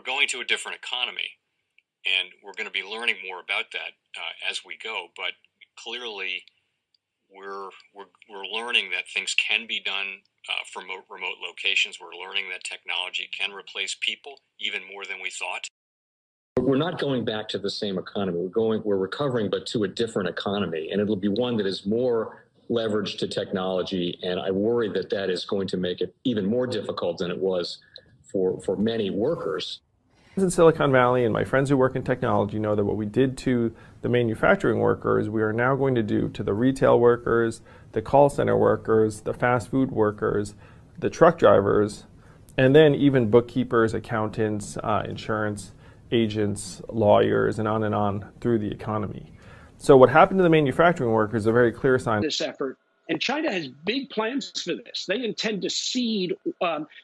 going to a different economy, and we're going to be learning more about that as we go. But clearly, we're learning that things can be done from remote locations. We're learning that technology can replace people even more than we thought. We're not going back to the same economy. We're recovering, but to a different economy, and it'll be one that is more leveraged to technology. And I worry that that is going to make it even more difficult than it was for many workers. In Silicon Valley, and my friends who work in technology know that what we did to the manufacturing workers, we are now going to do to the retail workers, the call center workers, the fast food workers, the truck drivers, and then even bookkeepers, accountants, insurance agents, lawyers, and on through the economy. So what happened to the manufacturing workers is a very clear sign. This effort, and China has big plans for this. They intend to seed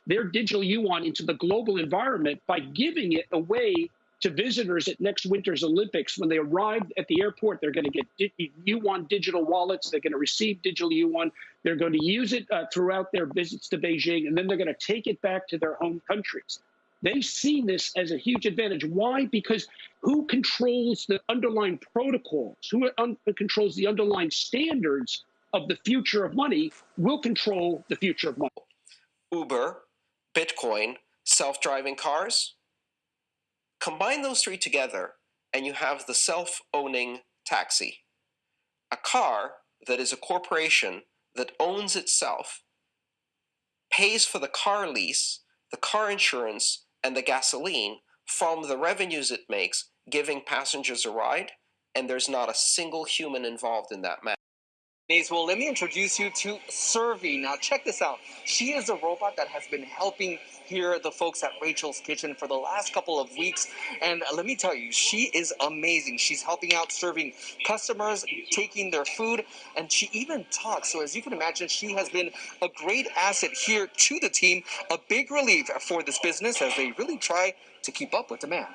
their digital yuan into the global environment by giving it away to visitors at next winter's Olympics. When they arrive at the airport, they're going to get yuan digital wallets. They're going to receive digital yuan. They're going to use it throughout their visits to Beijing, and then they're going to take it back to their home countries. They see this as a huge advantage. Why? Because who controls the underlying protocols, who controls the underlying standards of the future of money will control the future of money. Uber, Bitcoin, self-driving cars. Combine those three together and you have the self-owning taxi. A car that is a corporation that owns itself, pays for the car lease, the car insurance, and the gasoline from the revenues it makes, giving passengers a ride, and there's not a single human involved in that matter. Well, let me introduce you to Survey. Now, check this out. She is a robot that has been helping here the folks at Rachel's Kitchen for the last couple of weeks. And let me tell you, she is amazing. She's helping out, serving customers, taking their food, and she even talks. So as you can imagine, she has been a great asset here to the team, a big relief for this business as they really try to keep up with demand.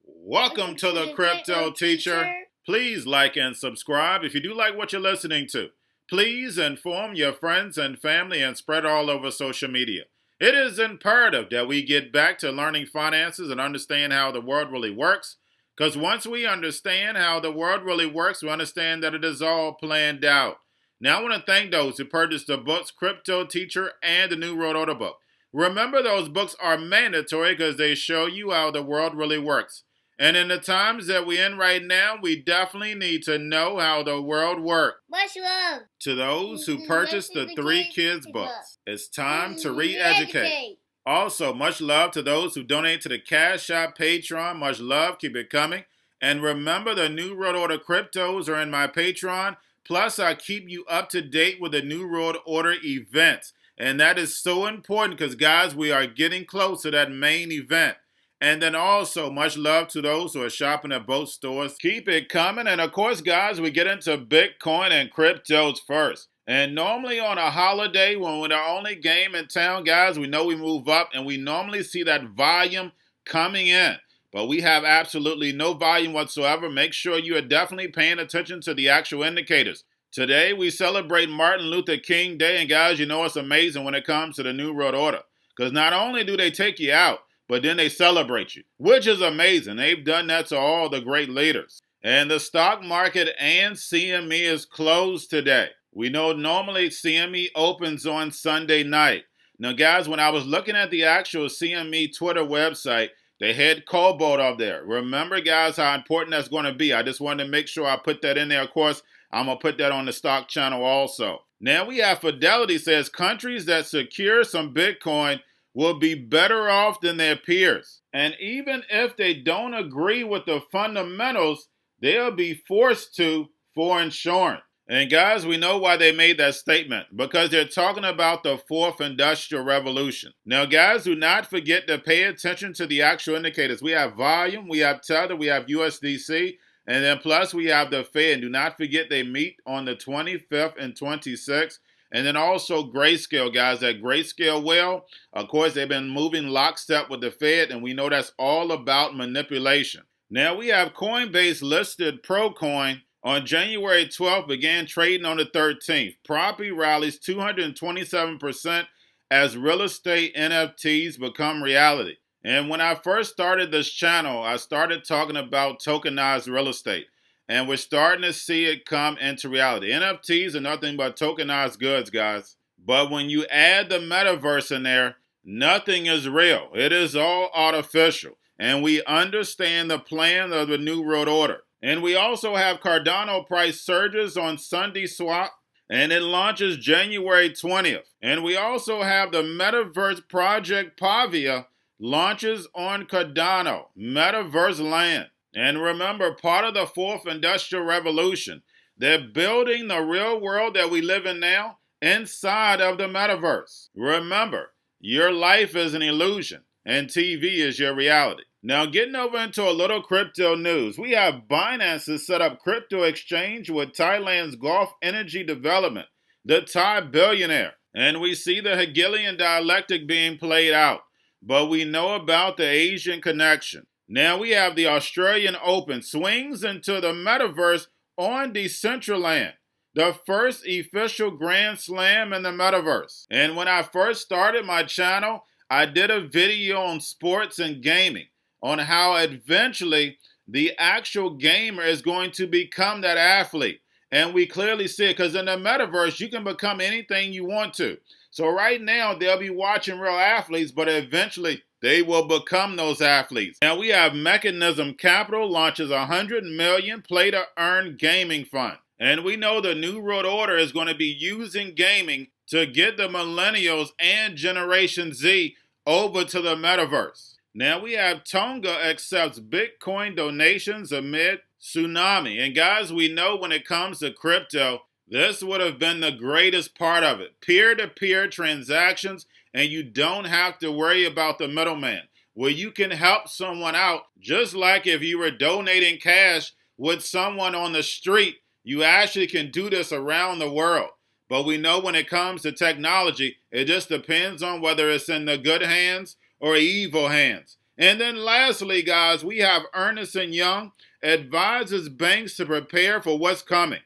Welcome to the Crypto Teacher. Please like and subscribe if you do like what you're listening to. Please inform your friends and family and spread all over social media. It is imperative that we get back to learning finances and understand how the world really works. Because once we understand how the world really works, we understand that it is all planned out. Now I want to thank those who purchased the books Cryptoteacher and the New World Order book. Remember, those books are mandatory because they show you how the world really works. And in the times that we're in right now, we definitely need to know how the world works. Much love to those who purchased the Three Kids books. It's time to re-educate. Also, much love to those who donate to the Cash App, Patreon. Much love. Keep it coming. And remember, the New World Order cryptos are in my Patreon. Plus, I keep you up to date with the New World Order events. And that is so important because, guys, we are getting close to that main event. And then also, much love to those who are shopping at both stores. Keep it coming. And of course, guys, we get into Bitcoin and cryptos first. And normally on a holiday, when we're the only game in town, guys, we know we move up and we normally see that volume coming in. But we have absolutely no volume whatsoever. Make sure you are definitely paying attention to the actual indicators. Today, we celebrate Martin Luther King Day. And guys, you know it's amazing when it comes to the New World Order. Because not only do they take you out, but then they celebrate you, which is amazing. They've done that to all the great leaders. And the stock market and CME is closed today. We know normally CME opens on Sunday night. Now, guys, when I was looking at the actual CME Twitter website, they had Cobalt up there. Remember, guys, how important that's going to be. I just wanted to make sure I put that in there. Of course, I'm going to put that on the stock channel also. Now, we have Fidelity says countries that secure some Bitcoin will be better off than their peers. And even if they don't agree with the fundamentals, they'll be forced to for insurance. And guys, we know why they made that statement, because they're talking about the fourth industrial revolution. Now, guys, do not forget to pay attention to the actual indicators. We have volume, we have Tether, we have USDC, and then plus we have the Fed. Do not forget they meet on the 25th and 26th. And then also Grayscale, guys. That Grayscale whale, of course, they've been moving lockstep with the Fed, and we know that's all about manipulation. Now we have Coinbase listed Procoin on January 12th, began trading on the 13th. Property rallies 227% as real estate NFTs become reality. And when I first started this channel, I started talking about tokenized real estate. And we're starting to see it come into reality. NFTs are nothing but tokenized goods, guys. But when you add the metaverse in there, nothing is real. It is all artificial. And we understand the plan of the New World Order. And we also have Cardano price surges on Sunday Swap, and it launches January 20th. And we also have the Metaverse Project Pavia launches on Cardano, Metaverse Land. And remember, part of the fourth industrial revolution, they're building the real world that we live in now inside of the metaverse. Remember, your life is an illusion and TV is your reality. Now, getting over into a little crypto news, we have Binance has set up crypto exchange with Thailand's Gulf Energy Development, the Thai billionaire. And we see the Hegelian dialectic being played out, but we know about the Asian connection. Now we have the Australian Open swings into the metaverse on Decentraland, the first official Grand Slam in the metaverse. And when I first started my channel, I did a video on sports and gaming, on how eventually the actual gamer is going to become that athlete. And we clearly see it because in the metaverse, you can become anything you want to. So right now, they'll be watching real athletes, but eventually they will become those athletes. Now we have Mechanism Capital launches $100 million play-to-earn gaming fund. And we know the New World Order is going to be using gaming to get the millennials and Generation Z over to the metaverse. Now we have Tonga accepts Bitcoin donations amid tsunami. And guys, we know when it comes to crypto, this would have been the greatest part of it. Peer-to-peer transactions, and you don't have to worry about the middleman, where you can help someone out, just like if you were donating cash with someone on the street, you actually can do this around the world. But we know when it comes to technology, it just depends on whether it's in the good hands or evil hands. And then lastly, guys, we have Ernst & Young advises banks to prepare for what's coming.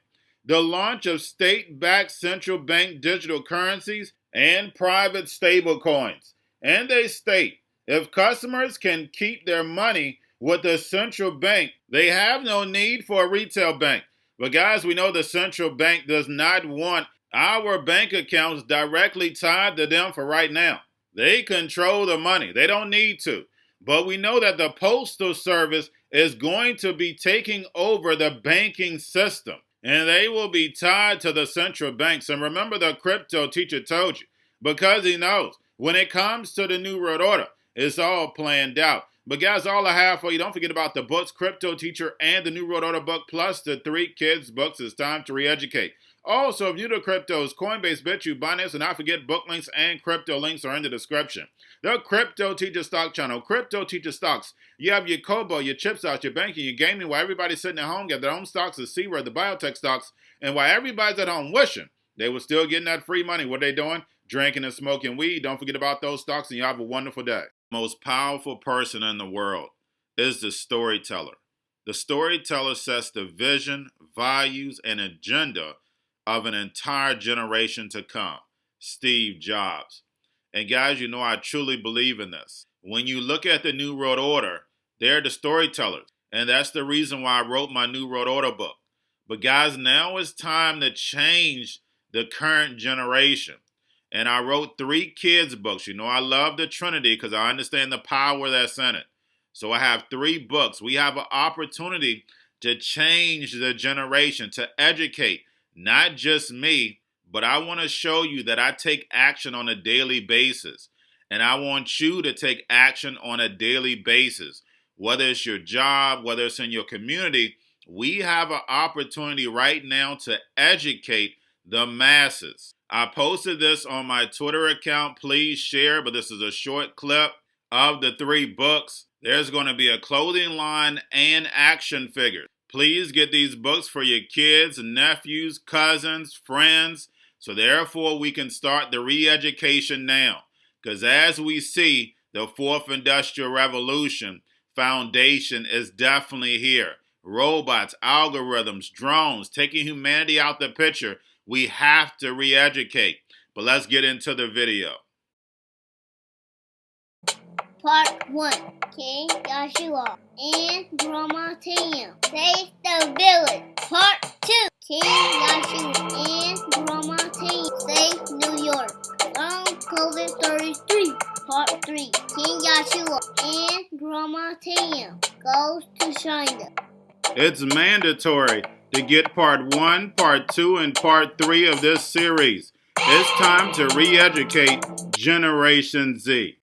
The launch of state-backed central bank digital currencies and private stablecoins. And they state, if customers can keep their money with the central bank, they have no need for a retail bank. But guys, we know the central bank does not want our bank accounts directly tied to them for right now. They control the money. They don't need to. But we know that the Postal Service is going to be taking over the banking system. And they will be tied to the central banks. And remember, the crypto teacher told you, because he knows when it comes to the New World Order, it's all planned out. But guys, all I have for you, don't forget about the books, Crypto Teacher and the New World Order book, plus the 3 kids books. It's time to re-educate. Also, if you're new to cryptos, Coinbase, Bitrue, Binance, and not forget book links and crypto links are in the description. The Crypto Teacher Stock Channel, Crypto Teacher Stocks. You have your Kobo, your chip stocks, your banking, your gaming, while everybody's sitting at home, get their own stocks, the C-word, the biotech stocks, and while everybody's at home wishing they were still getting that free money, what are they doing? Drinking and smoking weed. Don't forget about those stocks, and you have a wonderful day. The most powerful person in the world is the storyteller. The storyteller sets the vision, values, and agenda of an entire generation to come. Steve Jobs. And guys, you know I truly believe in this. When you look at the New World Order, they're the storytellers. And that's the reason why I wrote my New World Order book. But guys, now it's time to change the current generation. And I wrote 3 kids books. You know I love the Trinity because I understand the power that's in it. So I have 3 books. We have an opportunity to change the generation, to educate. Not just me, but I want to show you that I take action on a daily basis. And I want you to take action on a daily basis. Whether it's your job, whether it's in your community, we have an opportunity right now to educate the masses. I posted this on my Twitter account. Please share, but this is a short clip of the 3 books. There's going to be a clothing line and action figures. Please get these books for your kids, nephews, cousins, friends, so therefore we can start the re-education now. Because as we see, the 4th Industrial Revolution foundation is definitely here. Robots, algorithms, drones, taking humanity out the picture. We have to re-educate. But let's get into the video. Part 1. King Joshua and Grandma Tam save the village. Part 2. King Joshua and Grandma Tam save New York from COVID 33. Part 3. King Joshua and Grandma Tam goes to China. It's mandatory to get part 1, part 2, and part 3 of this series. It's time to re-educate Generation Z.